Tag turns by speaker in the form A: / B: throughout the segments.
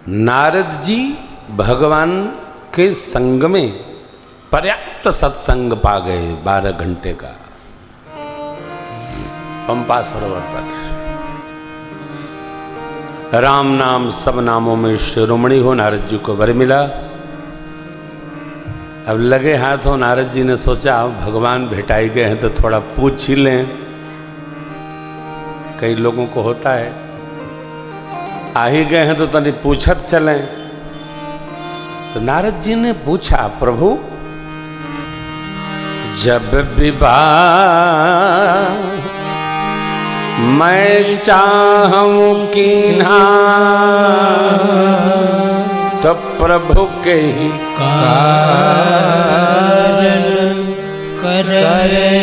A: नारद जी भगवान के संग में पर्याप्त सत्संग पा गए 12 घंटे का पंपा सरोवर पर। राम नाम सब नामों में शिरोमणि हो, नारद जी को वर मिला। अब लगे हाथों नारद जी ने सोचा भगवान भेटाई गए हैं तो थोड़ा पूछ ही लें, कई लोगों को होता है आ ही गए हैं तो तनी पूछत चलें। तो नारद जी ने पूछा, प्रभु जब विवाह मैं चाहूं कीन्हा तो प्रभु के ही कारण करे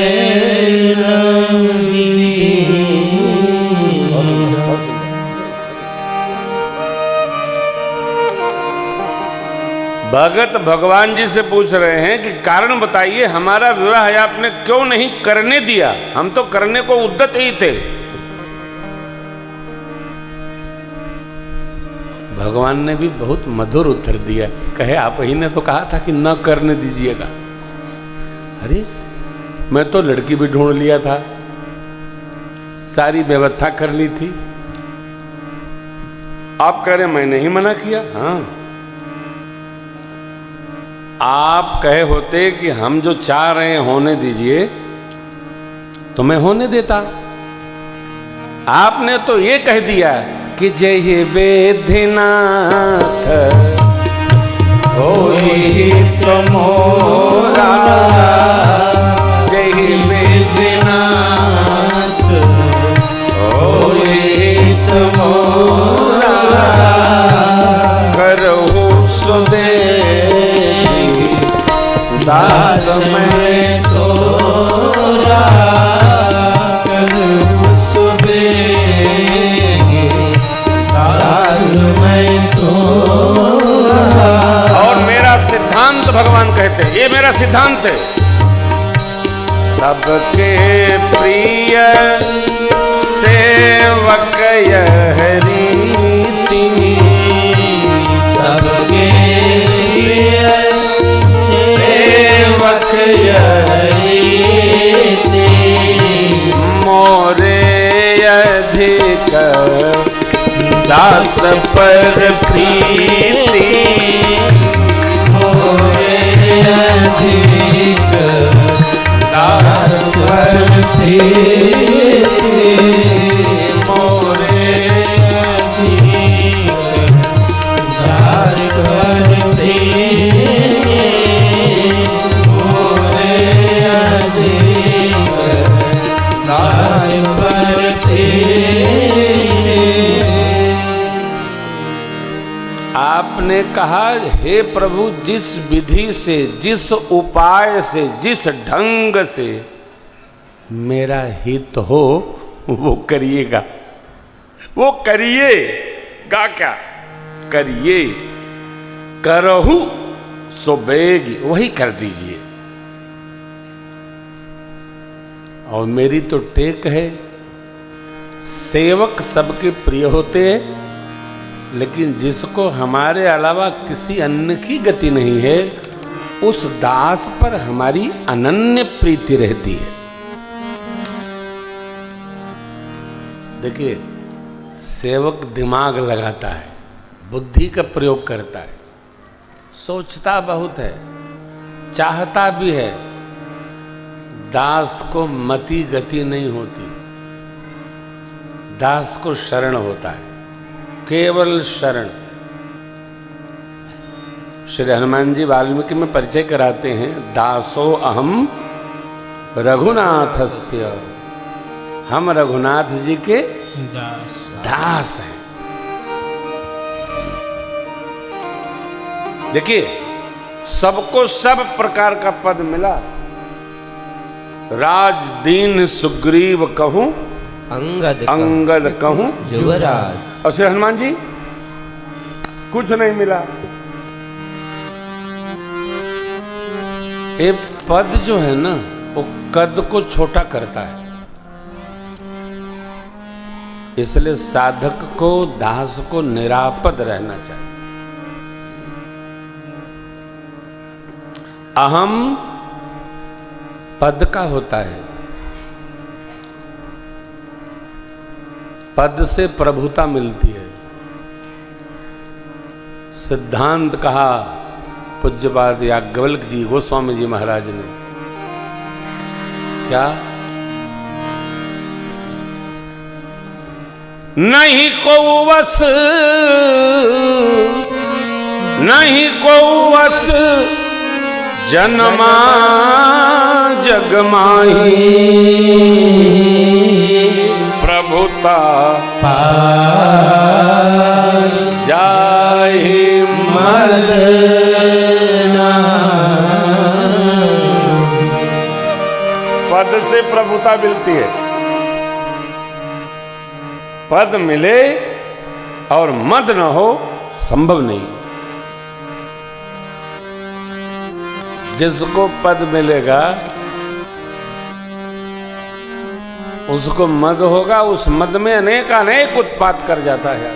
A: भगत भगवान जी से पूछ रहे हैं कि कारण बताइए, हमारा विवाह आपने क्यों नहीं करने दिया? हम तो करने को उद्यत ही थे। भगवान ने भी बहुत मधुर उत्तर दिया, कहे आप ही ने तो कहा था कि न करने दीजिएगा। अरे मैं तो लड़की भी ढूंढ लिया था, सारी व्यवस्था कर ली थी, आप कह रहे मैंने ही मना किया? हाँ, आप कहे होते कि हम जो चाह रहे हैं होने दीजिए तो मैं होने देता। आपने तो ये कह दिया कि जय वेदनाथ होई तो मोरा, जय वेदनाथ होई तो मोरा, करहु सुदे दास मैं तोरा, करहु सुबेगे दास मैं तोरा। और मेरा सिद्धांत भगवान कहते हैं, ये मेरा सिद्धांत है, सबके प्रिय सेवक यह रीति, सबके प्रिय सेवक यह रीति, मोरे अधिक दास पर प्रीति, मोरे अधिक दास पर प्रीति, मोरे अधिक दास पर प्रीति, मोरे अधिक दास पर प्रीति। आपने कहा, हे प्रभु जिस विधि से, जिस उपाय से, जिस ढंग से मेरा हित हो वो करिएगा। वो करिएगा क्या? करिए, करहु सो बेग, वही कर दीजिए। और मेरी तो टेक है, सेवक सबके प्रिय होते हैं, लेकिन जिसको हमारे अलावा किसी अन्य की गति नहीं है उस दास पर हमारी अनन्य प्रीति रहती है। देखिए, सेवक दिमाग लगाता है, बुद्धि का प्रयोग करता है, सोचता बहुत है, चाहता भी है। दास को मति गति नहीं होती, दास को शरण होता है, केवल शरण। श्री हनुमान जी वाल्मीकि में परिचय कराते हैं, दासो अहम रघुनाथस्य, हम रघुनाथ जी के दास हैं। देखिए, सबको सब प्रकार का पद मिला। राज दीन सुग्रीव कहूं, अंगद कहूं युवराज। और श्री हनुमान जी कुछ नहीं मिला। ये पद जो है ना वो कद को छोटा करता है, इसलिए साधक को, दास को निरापद रहना चाहिए। अहम पद का होता है, पद से प्रभुता मिलती है। सिद्धांत कहा पूज्यपाद याज्ञवल्क्य जी गोस्वामी जी महाराज ने, क्या? नहीं को वस, नहीं को वस जन्मा जग माही, प्रभुता जाहि मद पद से प्रभुता मिलती है। पद मिले और मद न हो संभव नहीं। जिसको पद मिलेगा उसको मद होगा, उस मद में अनेक उत्पात कर जाता है।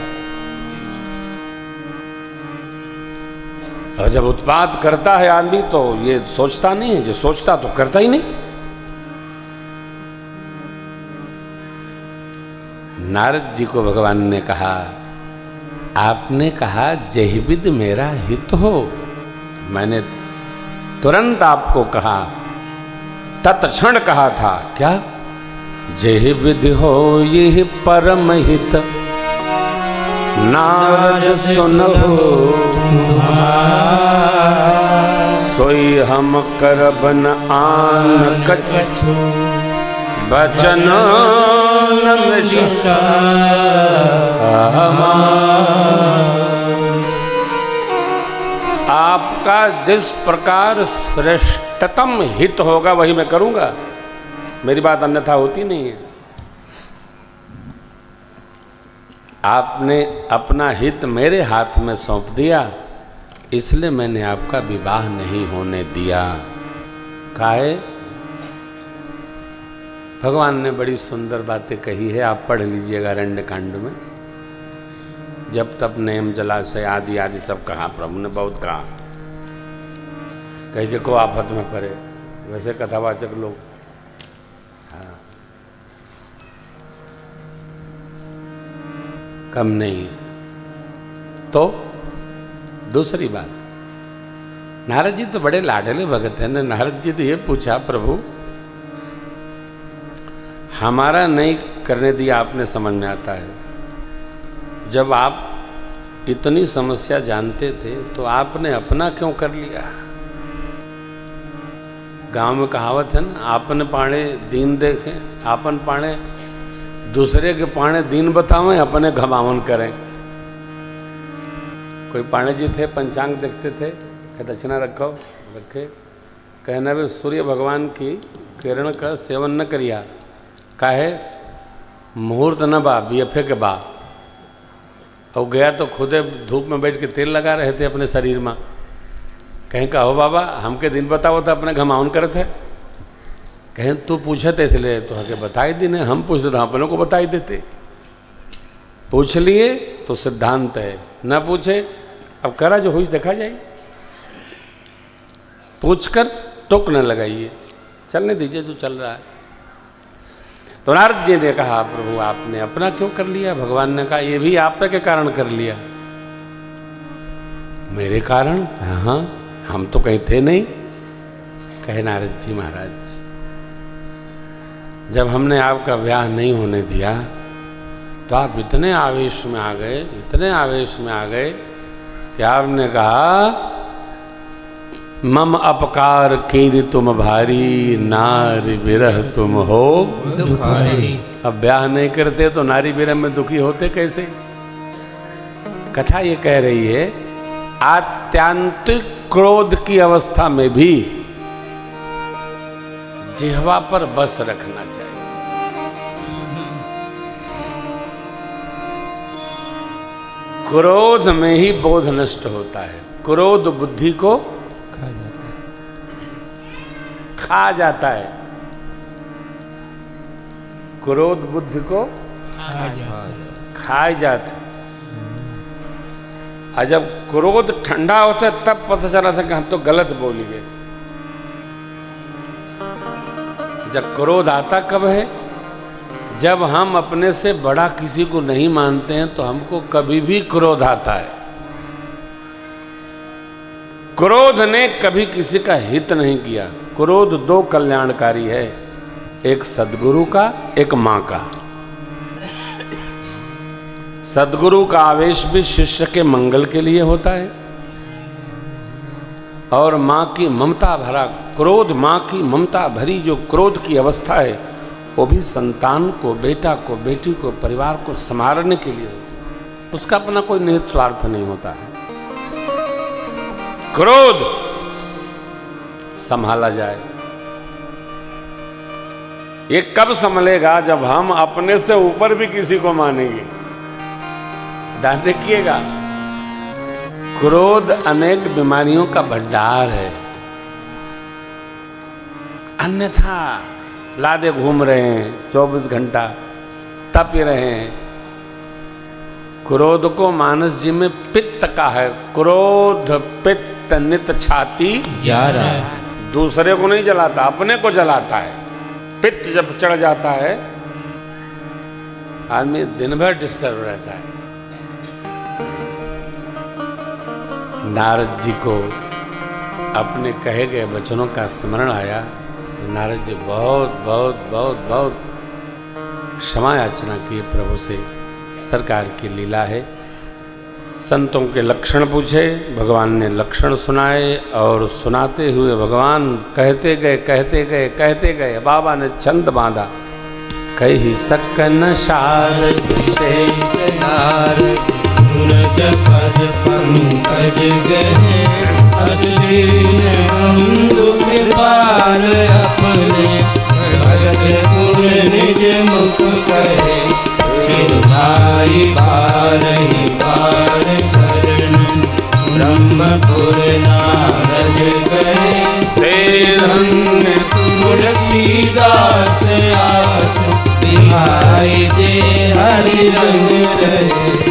A: और जब उत्पात करता है आदमी तो ये सोचता नहीं है, जो सोचता तो करता ही नहीं। नारद जी को भगवान ने कहा, आपने कहा जय विद मेरा हित हो, मैंने तुरंत आपको कहा, तत्क्षण कहा था, क्या? जय विधि हो ये परम हित, नारद सुनहु सोई हम करब न आन कछु, बचन आपका जिस प्रकार श्रेष्ठतम हित होगा वही मैं करूंगा, मेरी बात अन्यथा होती नहीं है। आपने अपना हित मेरे हाथ में सौंप दिया, इसलिए मैंने आपका विवाह नहीं होने दिया। काहे? भगवान ने बड़ी सुंदर बातें कही है, आप पढ़ लीजिएगा अरण्य कांड में। जब तब नेम जलाशय आदि आदि सब कहा, प्रभु ने बहुत कहा, कहीं के को आफत में पड़े। वैसे कथावाचक लोग कम नहीं है। तो दूसरी बात, नारद जी तो बड़े लाडले भगत हैं। नारद जी तो ये पूछा, प्रभु हमारा नहीं करने दिया आपने, समझ में आता है। जब आप इतनी समस्या जानते थे तो आपने अपना क्यों कर लिया? गांव में कहावत है ना, आपने पाणे दीन देखें, आपन पाणे दूसरे के पाणे दीन बतावें, अपने घमावन करें। कोई पाणे जी थे, पंचांग देखते थे, कि दक्षिणा रखो, रखे, कहना भी सूर्य भगवान की किरण का सेवन न करिया, काहे? मुहूर्त न बा, बीएफए के बा। और गया तो खुदे धूप में बैठ के तेल लगा रहे थे अपने शरीर में। कहीं कहो बाबा हमके दिन बताओ तो अपने घमाउन करे थे। कहें तू पूछे थे इसलिए तो हके बताई दी ने, हम पूछते तो अपनों को बताई देते। पूछ लिए तो सिद्धांत है, ना पूछे अब करा जो हुई देखा जाए। पूछकर टोक न लगाइए, चलने दीजिए जो चल रहा है। तो नारद जी ने कहा, प्रभु आपने अपना क्यों कर लिया? भगवान ने कहा, ये भी आप के कारण कर लिया। मेरे कारण? हाँ, हम तो कहीं थे नहीं। कहे नारद जी महाराज, जब हमने आपका ब्याह नहीं होने दिया तो आप इतने आवेश में आ गए, इतने आवेश में आ गए कि आपने कहा, मम अपकार कीन तुम भारी, नारी विरह तुम हो दुखारी। अब ब्याह नहीं करते तो नारी विरह में दुखी होते कैसे? कथा ये कह रही है, आत्यांतिक क्रोध की अवस्था में भी जिह्वा पर बस रखना चाहिए। क्रोध में ही बोध नष्ट होता है। क्रोध बुद्धि को खा जाता है। क्रोध बुद्धि को खा जाता है। और जब क्रोध ठंडा होता है तब पता चला था कि हम तो गलत बोल गए। जब क्रोध आता कब है? जब हम अपने से बड़ा किसी को नहीं मानते हैं तो हमको कभी भी क्रोध आता है। क्रोध ने कभी किसी का हित नहीं किया। क्रोध दो कल्याणकारी है, एक सद्गुरु का, एक मां का। सद्गुरु का आवेश भी शिष्य के मंगल के लिए होता है और मां की ममता भरा क्रोध, मां की ममता भरी जो क्रोध की अवस्था है वो भी संतान को, बेटा को, बेटी को, परिवार को संभालने के लिए होती है। उसका अपना कोई निहित स्वार्थ नहीं होता है। क्रोध संभाला जाए। ये कब संभलेगा? जब हम अपने से ऊपर भी किसी को मानेंगे। ध्यान रखिएगा, क्रोध अनेक बीमारियों का भंडार है। अन्यथा लादे घूम रहे हैं 24 घंटा, तप रहे हैं। क्रोध को मानस जी में पित्त का है। क्रोध पित्त नित छाती
B: जा रहा है।
A: दूसरे को नहीं जलाता, अपने को जलाता है। पित्त जब चढ़ जाता है आदमी दिन भर डिस्टर्ब रहता है। नारद जी को अपने कहे गए वचनों का स्मरण आया। नारद जी बहुत बहुत बहुत बहुत क्षमा याचना की प्रभु से। सरकार की लीला है। संतों के लक्षण पूछे, भगवान ने लक्षण सुनाए और सुनाते हुए भगवान कहते गए कहते गए कहते गए। बाबा ने छंद बांधा, कही सकन शार
B: विशेष नार सूरज पद पंकज गए असली सिंधु कृपाल अपने भगत गुण निज मुख कहे फिर भाई बार ही बार चरण ब्रह्मपुर नारद गए ते धन्य तुलसीदास आस बिहाई दे हरि रंग रहे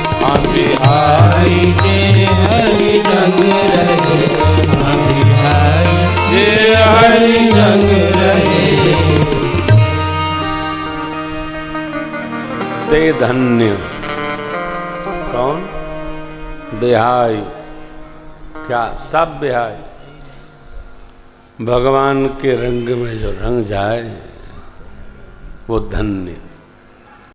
B: बिहाई दे हरि रंग रहे बिहाई दे हरि रंग रहे।
A: ते धन्य कौन? बिहाई। क्या? सब बिहाई। भगवान के रंग में जो रंग जाए वो धन्य।